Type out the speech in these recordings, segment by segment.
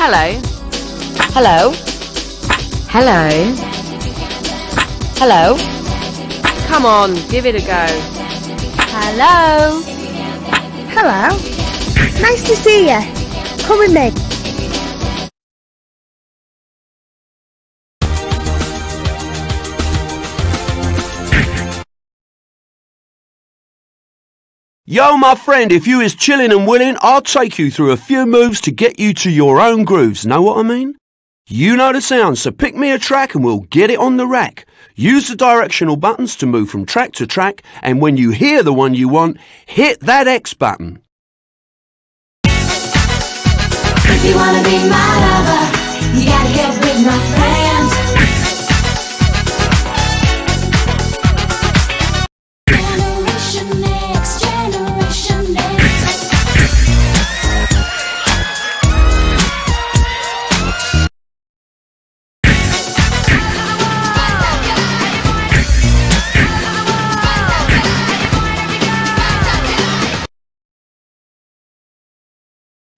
Hello. Hello. Hello. Hello. Come on, give it a go. Hello. Hello. Nice to see you. Come with me. Yo, my friend, if you is chillin' and willing, I'll take you through a few moves to get you to your own grooves. Know what I mean? You know the sound, so pick me a track and we'll get it on the rack. Use the directional buttons to move from track to track, and when you hear the one you want, hit that X button. If you wanna be my lover, you gotta get with my friends. Generation X, Generation X.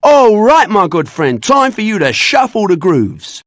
All right, my good friend, time for you to shuffle the grooves.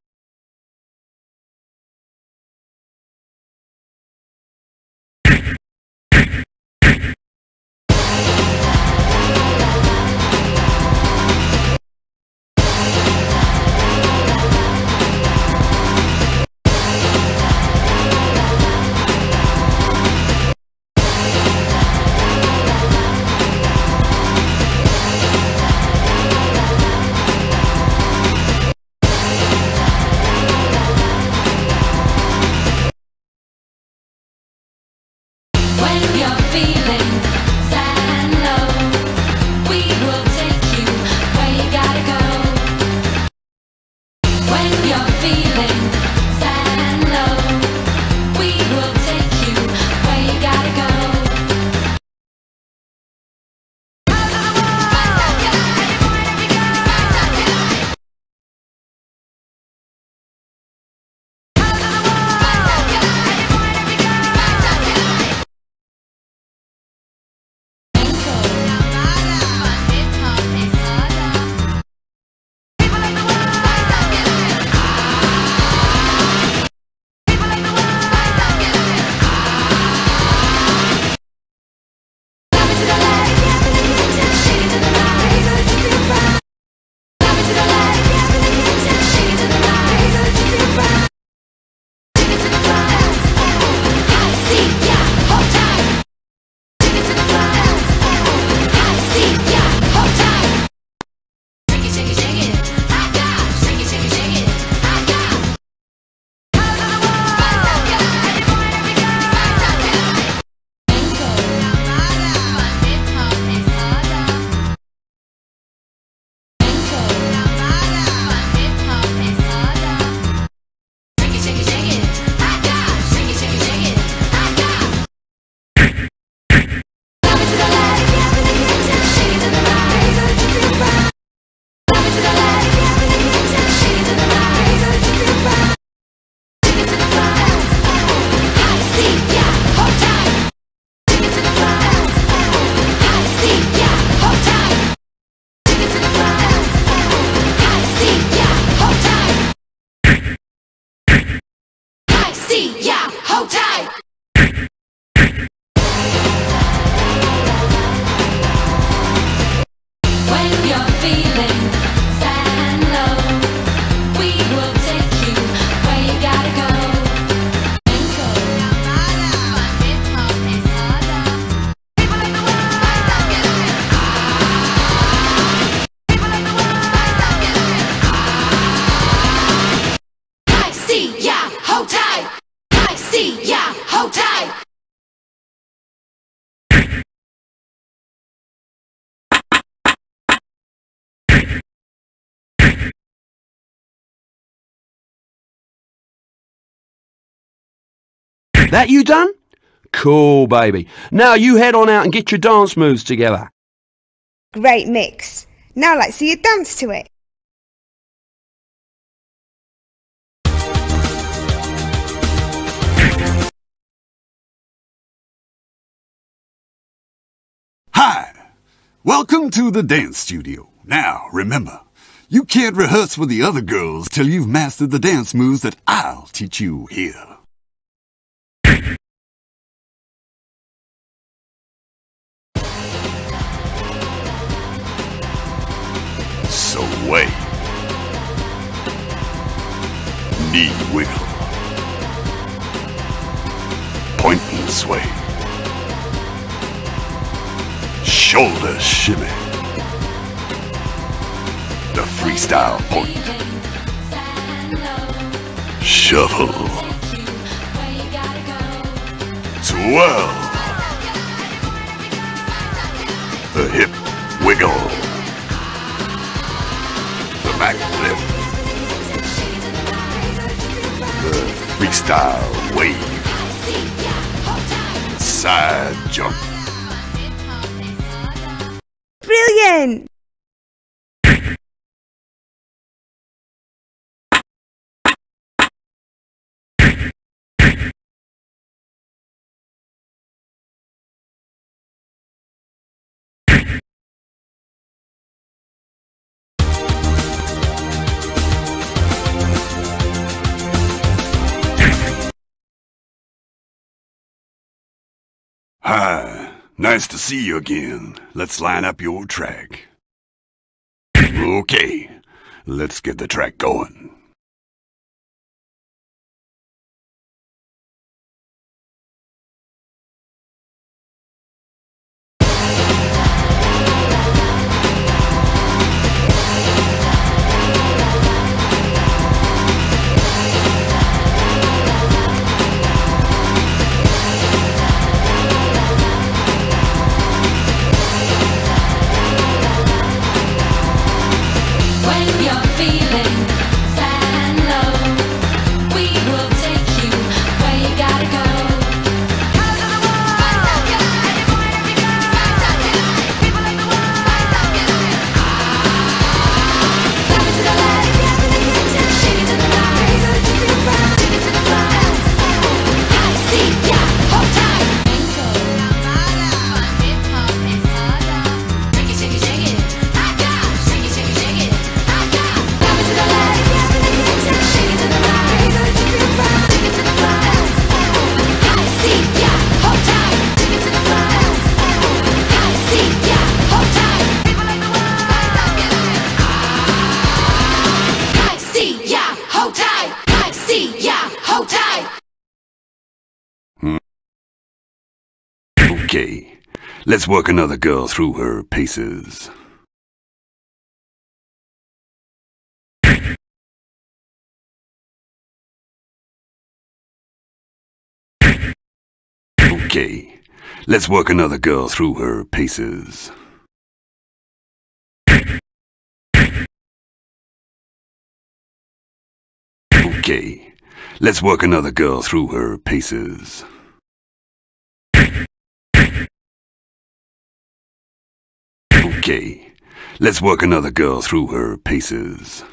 That you done? Cool, baby. Now you head on out and get your dance moves together. Great mix. Now let's see you dance to it. Hi! Welcome to the dance studio. Now, remember, you can't rehearse with the other girls till you've mastered the dance moves that I'll teach you here. Sway. Knee wiggle. Point and sway. Shoulder shimmy. The freestyle point. Shuffle. Twirl. The hip wiggle. The back flip. The freestyle wave. Side jump. Brilliant! Hi, nice to see you again. Let's line up your track. Okay, let's get the track going. Okay, let's work another girl through her paces. Okay, let's work another girl through her paces. Okay, let's work another girl through her paces. Okay, let's work another girl through her paces.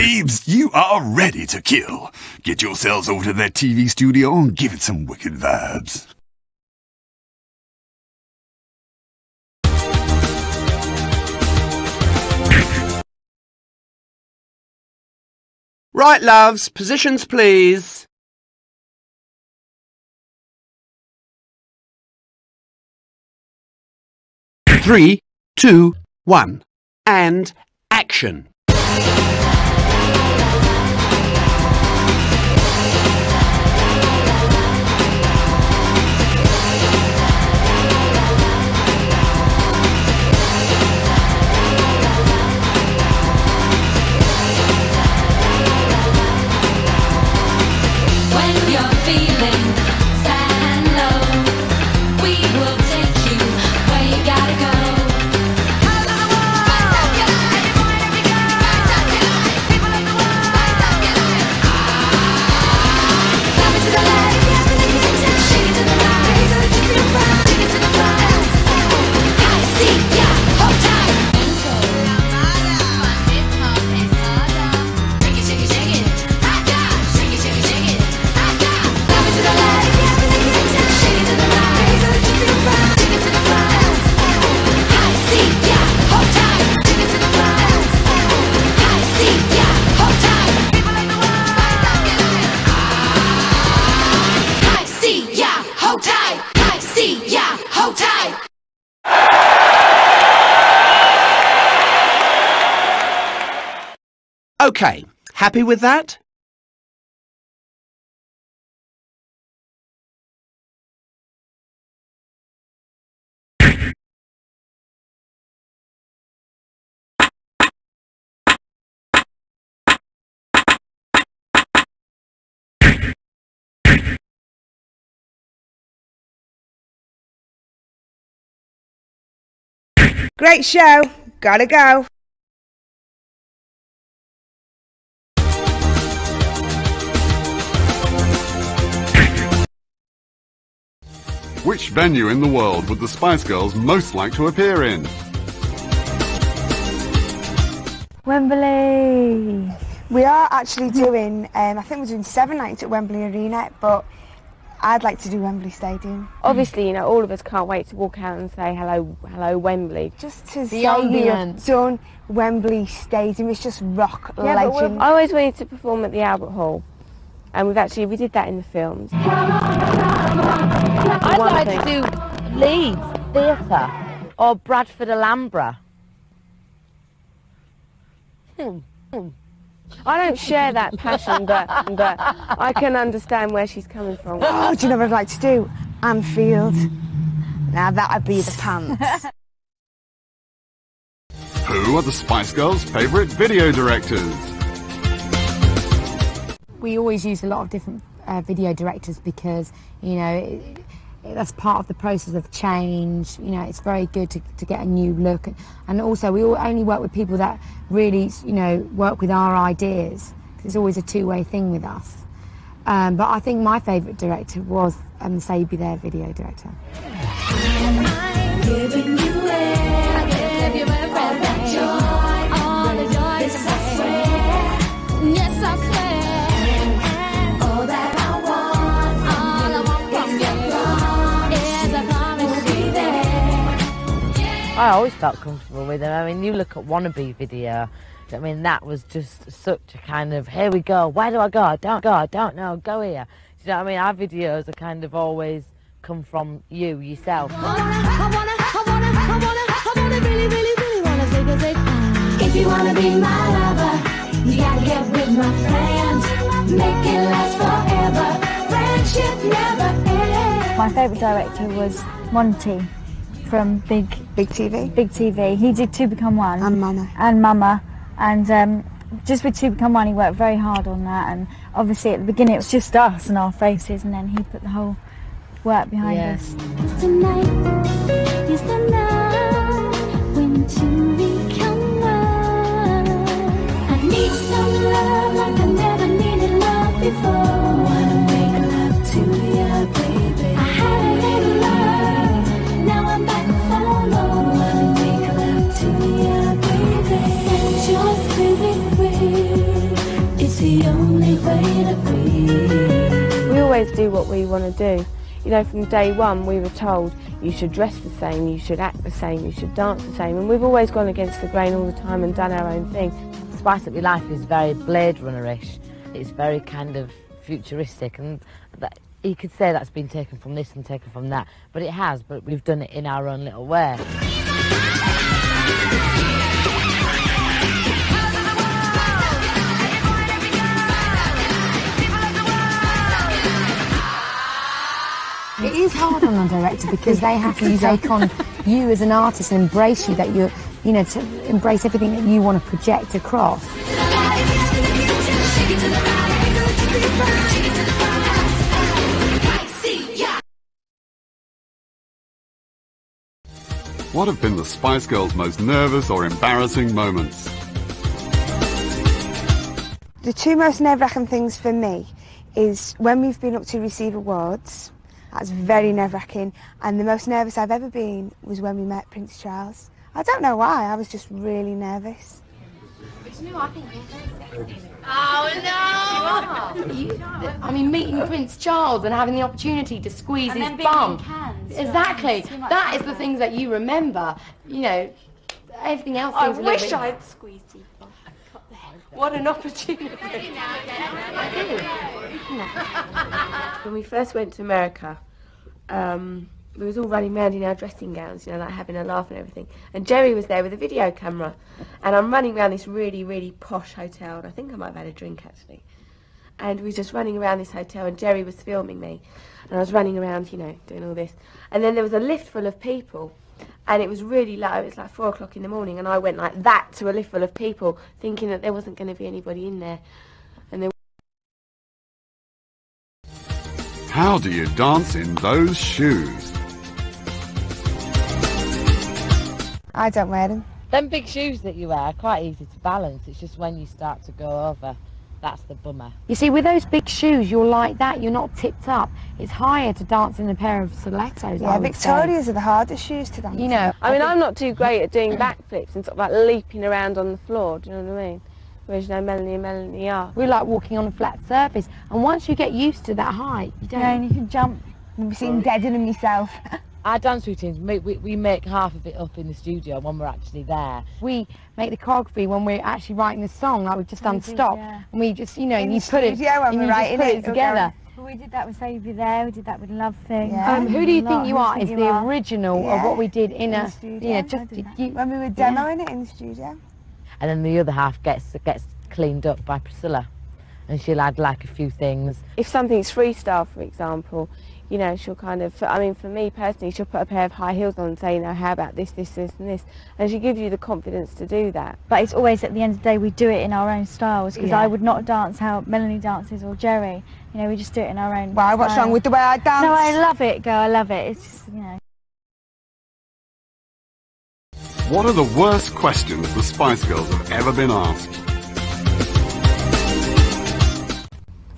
Babes, you are ready to kill. Get yourselves over to that TV studio and give it some wicked vibes. Right, loves, positions please. Three, two, one, and action. When you're feeling sad and low, we will take you where you gotta go. Spice up your life, wherever you go. Spice up your life, people of the world. Spice up your life. Love it to the left, shake it to the right, shake it to the front. I see ya, hold tight. Shake it, shake it, shake it. Shake it, shake it, shake it. Love it to the left, shake it to the right, shake it to the front. I see ya, hold tight. Shake it to the front. I see ya, hold tight. People of the world, I see ya, hold tight. I see ya, hold tight. Okay, happy with that? Great show. Gotta go. Which venue in the world would the Spice Girls most like to appear in? Wembley. We are actually doing, I think we're doing 7 nights at Wembley Arena, but I'd like to do Wembley Stadium. Obviously, you know, all of us can't wait to walk out and say hello, hello, Wembley. Just to The say you've ambience. done Wembley Stadium, it's just rock Yeah, but legend. I always wanted to perform at the Albert Hall, and we did that in the films. I'd like to do Leeds Theatre or Bradford Alhambra. I don't share that passion, but I can understand where she's coming from. Oh, do you know what I'd like to do? Anfield. Now that'd be the pants. Who are the Spice Girls' favourite video directors? We always use a lot of different video directors because, you know, that's part of the process of change. You know, it's very good to get a new look. And also, we only work with people that really, you know, work with our ideas. It's always a two-way thing with us. But I think my favourite director was Say You Be There video director. Giving you all that joy, all the joy. This I swear, yes I swear. All that I want from you is a promise to be there. I always felt comfortable with them. I mean, you look at Wannabe video. I mean, that was just such a kind of, here we go, where do I go? I don't know, go here. Do you know what I mean? Our videos are kind of always come from you, yourself. I wanna really wanna say if you wanna be my lover, you gotta get with my friends. Make it last forever. Friendship never ends. My favourite director was Monty from Big TV. He did Two Become One. And Mama. And just with Two Become One, he worked very hard on that. And obviously at the beginning it was just us and our faces, and then he put the whole work behind us. Tonight is the night when two become one. I need some love like I never needed love before. Wanna make love to you, baby. I had a little love, now I'm back for more. Wanna make love to you, baby. Set your spirit free. always do what we want to do. You know, from day one we were told you should dress the same, you should act the same, you should dance the same, and we've always gone against the grain all the time and done our own thing. Spice Up Your Life is very Blade Runner-ish. It's very kind of futuristic, and that, you could say that's been taken from this and taken from that, but it has, but we've done it in our own little way. It is hard on a director because they have to take on you as an artist and embrace you, that you're, you know, to embrace everything that you want to project across. What have been the Spice Girls' most nervous or embarrassing moments? The two most nerve-wracking things for me is when we've been up to receive awards. That's very nerve-wracking, and the most nervous I've ever been was when we met Prince Charles. I don't know why, I was just really nervous. I mean, meeting Prince Charles and having the opportunity to squeeze his bum. Exactly. That is the things that you remember. You know, everything else seems a little bit... I'd squeezed his bum. What an opportunity. When we first went to America, we was all running around in our dressing gowns, you know, like having a laugh and everything. And Jerry was there with a video camera. And I'm running around this really, really posh hotel. And I think I might have had a drink, actually. And we were just running around this hotel, and Jerry was filming me. And I was running around, you know, doing all this. And then there was a lift full of people. And it was really low. It was like 4 o'clock in the morning. And I went like that to a lift full of people, thinking that there wasn't going to be anybody in there. And there. How do you dance in those shoes? I don't wear them. Them big shoes that you wear are quite easy to balance. It's just when you start to go over, that's the bummer. You see, with those big shoes, you're like that, you're not tipped up. It's higher to dance in a pair of stilettos. Yeah, Victoria's are the hardest shoes to dance. You know, I mean, I'm not too great at doing backflips and sort of like leaping around on the floor, do you know what I mean? Whereas, you know, Melanie and Melanie are. we like walking on a flat surface, and once you get used to that height, you don't... Yeah, and you can jump. I've seen Deaden and myself. Our dance routines, we make half of it up in the studio when we're actually there. We make the choreography when we're actually writing the song, like we've just done Stop, yeah. and we just, you know, In you the put it, studio when and we're you just writing put it, it together. Well, we did that with Save You There, we did that with Love Thing. Yeah. Who do you think Who you are? think Is you the are? original Yeah. of what we did in the a, studio. you know, I just did that. When we were demoing it in the studio. And then the other half gets cleaned up by Priscilla. And she'll add like a few things. If something's freestyle, for example, you know, she'll kind of, I mean, for me personally, she'll put a pair of high heels on and say, you know, how about this, this, this and this, and she gives you the confidence to do that. But it's always, at the end of the day, we do it in our own styles, because Yeah. I would not dance how Melanie dances or Jerry. You know, we just do it in our own Why, what's style. wrong with the way I dance? No, I love it, girl, I love it. It's just, you know. What are the worst questions the Spice Girls have ever been asked?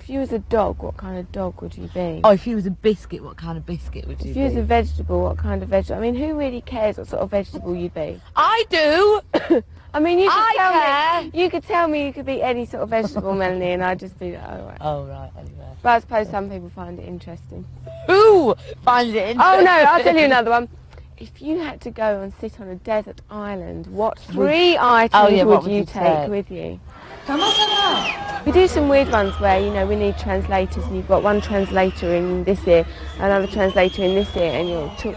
If you was a dog, what kind of dog would you be? Oh, if you was a biscuit, what kind of biscuit would you If be? you was a vegetable, what kind of vegetable? I mean, who really cares what sort of vegetable you be? I do! I mean, you could I tell care. me. You could tell me you could be any sort of vegetable, Melanie, and I'd just be like, oh right. Oh, right, anyway. But I suppose some people find it interesting. Who finds it interesting? Oh no, I'll tell you another one. If you had to go and sit on a desert island, what 3 items what would you take? take with you? We do some weird ones where, you know, we need translators, and you've got one translator in this ear, another translator in this ear, and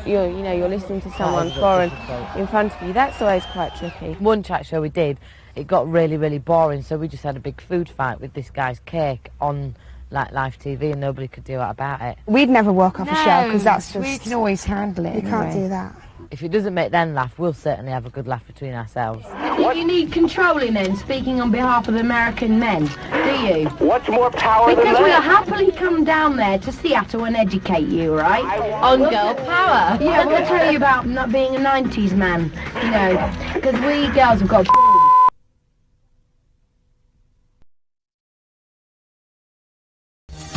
you're listening to someone foreign in front of you. That's always quite tricky. One chat show we did, it got really, really boring, so we just had a big food fight with this guy's cake on like live TV, and nobody could do out about it. We'd never walk off a show, because that's we just... can always handle it. You can't do that. If it doesn't make them laugh, we'll certainly have a good laugh between ourselves. You need controlling then, speaking on behalf of the American men, do you? What's more power than Because we'll that? happily come down there to Seattle and educate you, right? On girl power. Yeah, we'll tell you about not being a 90s man, you know, because we girls have got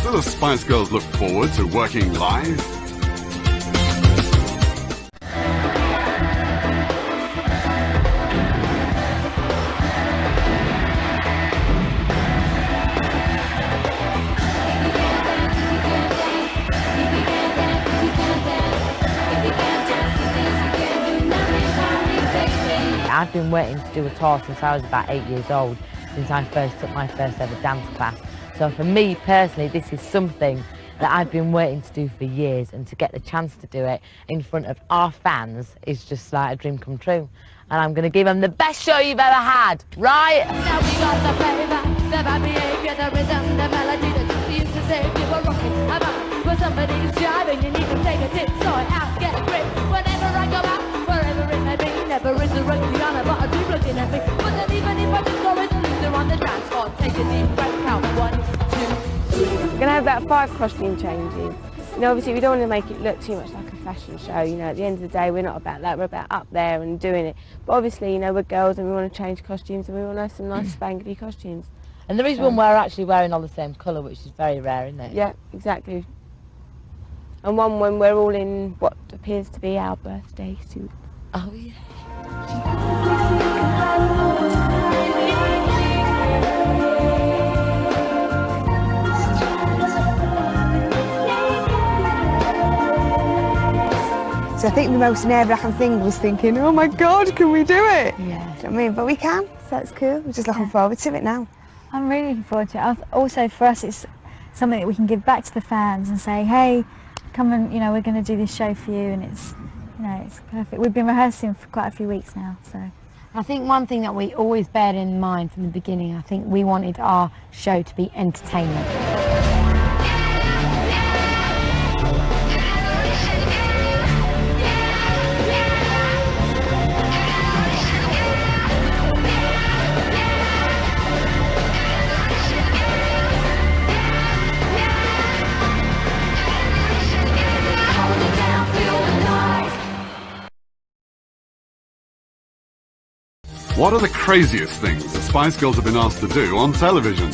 Do the Spice Girls look forward to working live? I've been waiting to do a tour since I was about 8 years old, since I first took my first ever dance class. So for me personally, this is something that I've been waiting to do for years, and to get the chance to do it in front of our fans is just like a dream come true. And I'm going to give them the best show you've ever had, right? Now we got the flavor, the bad behavior, the rhythm, the melody that just used to say you were rocking about. When somebody's driving, you need to take a tip, so out, get a grip. Whenever I go out, wherever it may be, never is a Rihanna, but I keep looking at me. But then even if I just go with the loser on the dance floor, take a deep breath, count 1, 2, 3. We're going to have about 5 costume changes. You know, obviously we don't want to make it look too much like a fashion show. You know, at the end of the day, we're not about that. We're about up there and doing it. But obviously, you know, we're girls and we want to change costumes, and we want to have some nice spangly costumes. And there is one where we're actually wearing all the same colour, which is very rare, isn't it? Yeah, exactly. And one when we're all in what appears to be our birthday suit. Oh, yeah. So I think the most nerve-wracking thing was thinking, oh my God, can we do it? Yeah. Do you know what I mean? But we can, so it's cool. We're just looking forward to it now. I'm really looking forward to it. Also, for us, it's something that we can give back to the fans and say, hey, come and, you know, we're going to do this show for you, and it's, you know, it's perfect. We've been rehearsing for quite a few weeks now, so. I think one thing that we always bared in mind from the beginning, I think we wanted our show to be entertainment. What are the craziest things the Spice Girls have been asked to do on television?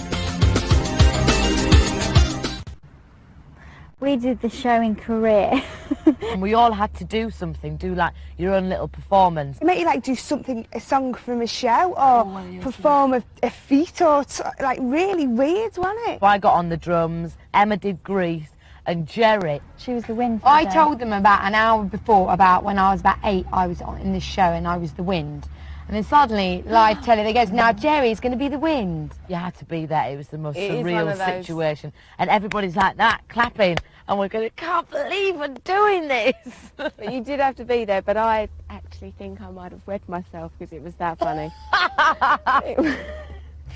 We did the show in Korea. And we all had to do something, do like your own little performance. It made you like do something, a song from a show, or perform a feat, or like really weird, wasn't it? So I got on the drums, Emma did Grease, and Jerry. She was the wind. I told them about an hour before, about when I was about 8, I was in this show and I was the wind. And then suddenly, live telly, they goes, now Jerry's going to be the wind. You had to be there. It was the most It is one surreal of those. situation. And everybody's like that, clapping. And we're going, can't believe we're doing this. But you did have to be there, but I actually think I might have wed myself because it was that funny.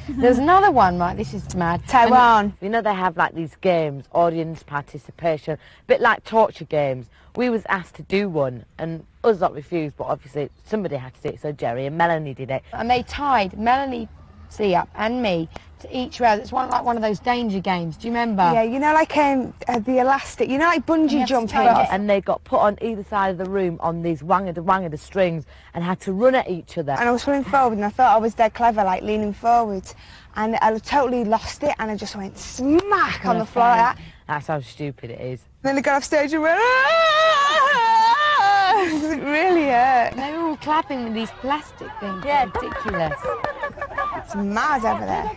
There's another one, right? This is mad. Taiwan. You know, they have like these games, audience participation, a bit like torture games. We was asked to do one, and us not refused, but obviously somebody had to do it, so Jerry and Melanie did it. And they tied Melanie C up and me to each row. It's like one of those danger games. Do you remember? Yeah, you know, like the elastic, you know, like bungee jumping. And they got put on either side of the room on these wangada strings and had to run at each other. And I was running forward, and I thought I was dead clever, like leaning forward, and I totally lost it, and I just went smack on the floor like that. That's how stupid it is. Then I got off stage and went, it really hurt. They were all clapping with these plastic things. Yeah. Ridiculous. It's mad over there.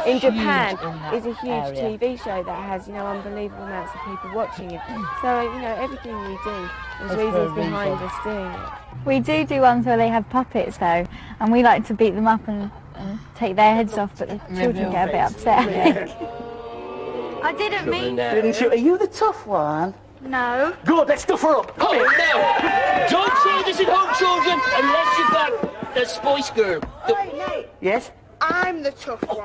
In Japan, in that is a huge area. TV show that has, you know, unbelievable amounts of people watching it. So, you know, everything we do, there's It's for a reasons behind reason. us doing it. We do ones where they have puppets though, and we like to beat them up and take their heads off, but the children get a bit upset, I think. I didn't mean to. Didn't you? Are you the tough one? No. Good, let's stuff her up. Come here now. Don't say this at home, children, unless you've got the Spice Girl. Wait, mate, Yes? I'm the tough one.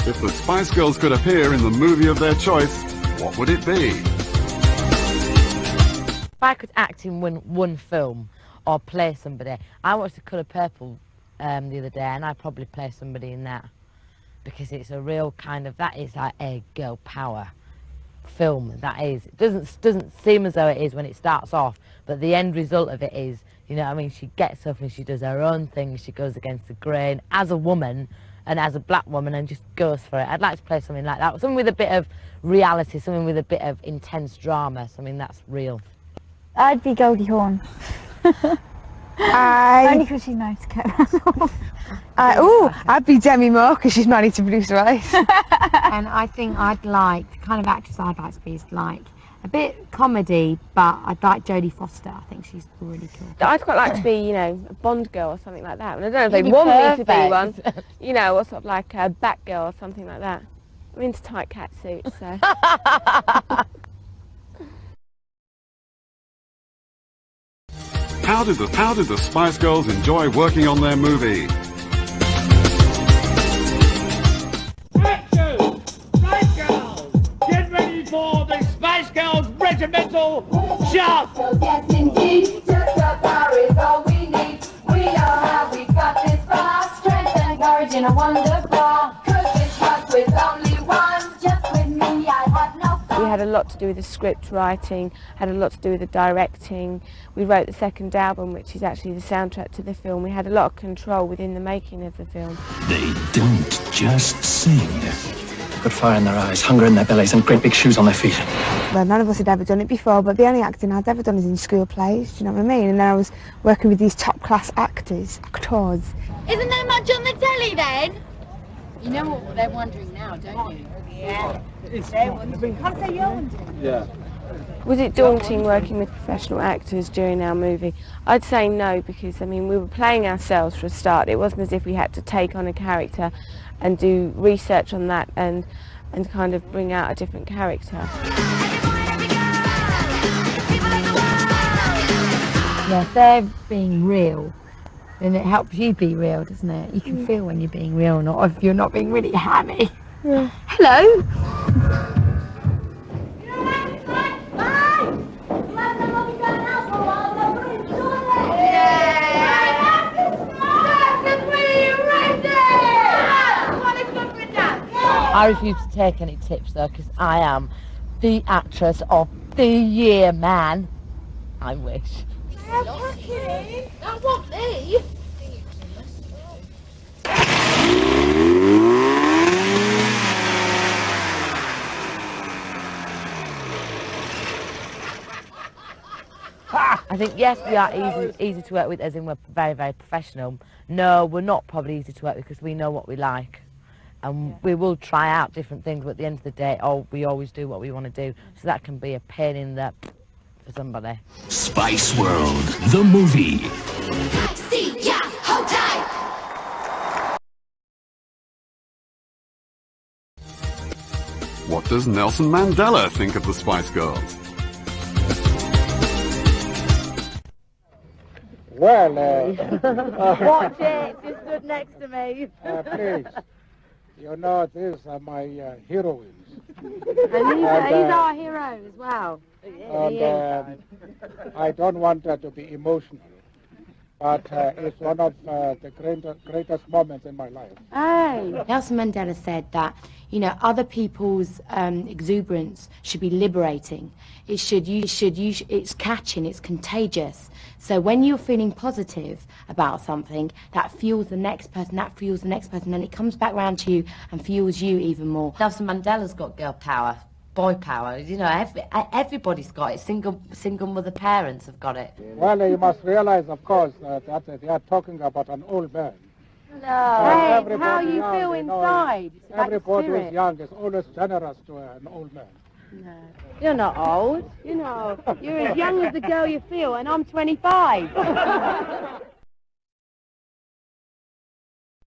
If the Spice Girls could appear in the movie of their choice, what would it be? If I could act in one film or play somebody, I watched The Colour Purple the other day, and I'd probably play somebody in that, because it's a real kind of, that is like a girl power film. That is, it doesn't seem as though it is when it starts off, but the end result of it is, you know what I mean, she gets up and she does her own thing, she goes against the grain as a woman and as a black woman and just goes for it. I'd like to play something like that, something with a bit of reality, something with a bit of intense drama, something that's real. I'd be Goldie Hawn. Only because she's married to Kurt. I'd be Demi Moore because she's married to Bruce Willis. And I think I'd like, the kind of actress I'd like to be is like a bit comedy, but I'd like Jodie Foster. I think she's really cool. I'd quite like to be, you know, a Bond girl or something like that. And I don't know if they want me to be one, you know, or sort of like a Batgirl or something like that. I'm into tight cat suits, so. How did the Spice Girls enjoy working on their movie? Action! Spice Girls! Get ready for the Spice Girls regimental shot! Yes, indeed, just the power is all we need. We all have, we've got this far. Strength and courage in a wonderful. Could this work with only one? Just with me, I have no fun. We had a lot to do with the script writing, had a lot to do with the directing. We wrote the second album, which is actually the soundtrack to the film. We had a lot of control within the making of the film. They don't just sing. Got fire in their eyes, hunger in their bellies, and great big shoes on their feet. Well, none of us had ever done it before, but the only acting I'd ever done is in school plays, do you know what I mean? And then I was working with these top-class actors. Isn't there much on the telly then? You know what they're wondering now, don't you? Yeah. They're wondering. Can't say you're wondering. Yeah. Was it daunting working with professional actors during our movie? I'd say no, because I mean we were playing ourselves for a start. It wasn't as if we had to take on a character and do research on that and kind of bring out a different character. Yeah, if they're being real, then it helps you be real, doesn't it? You can feel when you're being real or not, if you're not being really hammy. Yeah. Hello! I refuse to take any tips though, because I am the actress of the year, man. I wish. That wasn't me. I think yes, we are easy to work with, as in we're very, very professional. No, we're not probably easy to work with because we know what we like. And we will try out different things, but at the end of the day, we always do what we want to do. So that can be a pain in the for somebody. Spice World, the movie. See ya, hold tight. What does Nelson Mandela think of the Spice Girls? Well, Watch it, she stood next to me. please, you know, these are my heroines. And he's our hero as well. And I don't want to be emotional, but it's one of the greatest moments in my life. Hey. Nelson Mandela said that, you know, other people's exuberance should be liberating. It's catching, it's contagious. So when you're feeling positive about something, that fuels the next person, and it comes back round to you and fuels you even more. Nelson Mandela's got girl power, boy power. You know, everybody's got it. Single mother parents have got it. Well, you must realize, of course, that they are talking about an old man. No. Hey, how you young, feel inside. It's about everybody spirit. who's young is always generous to an old man. No. You're not old. You know, you're as young as the girl you feel, and I'm 25.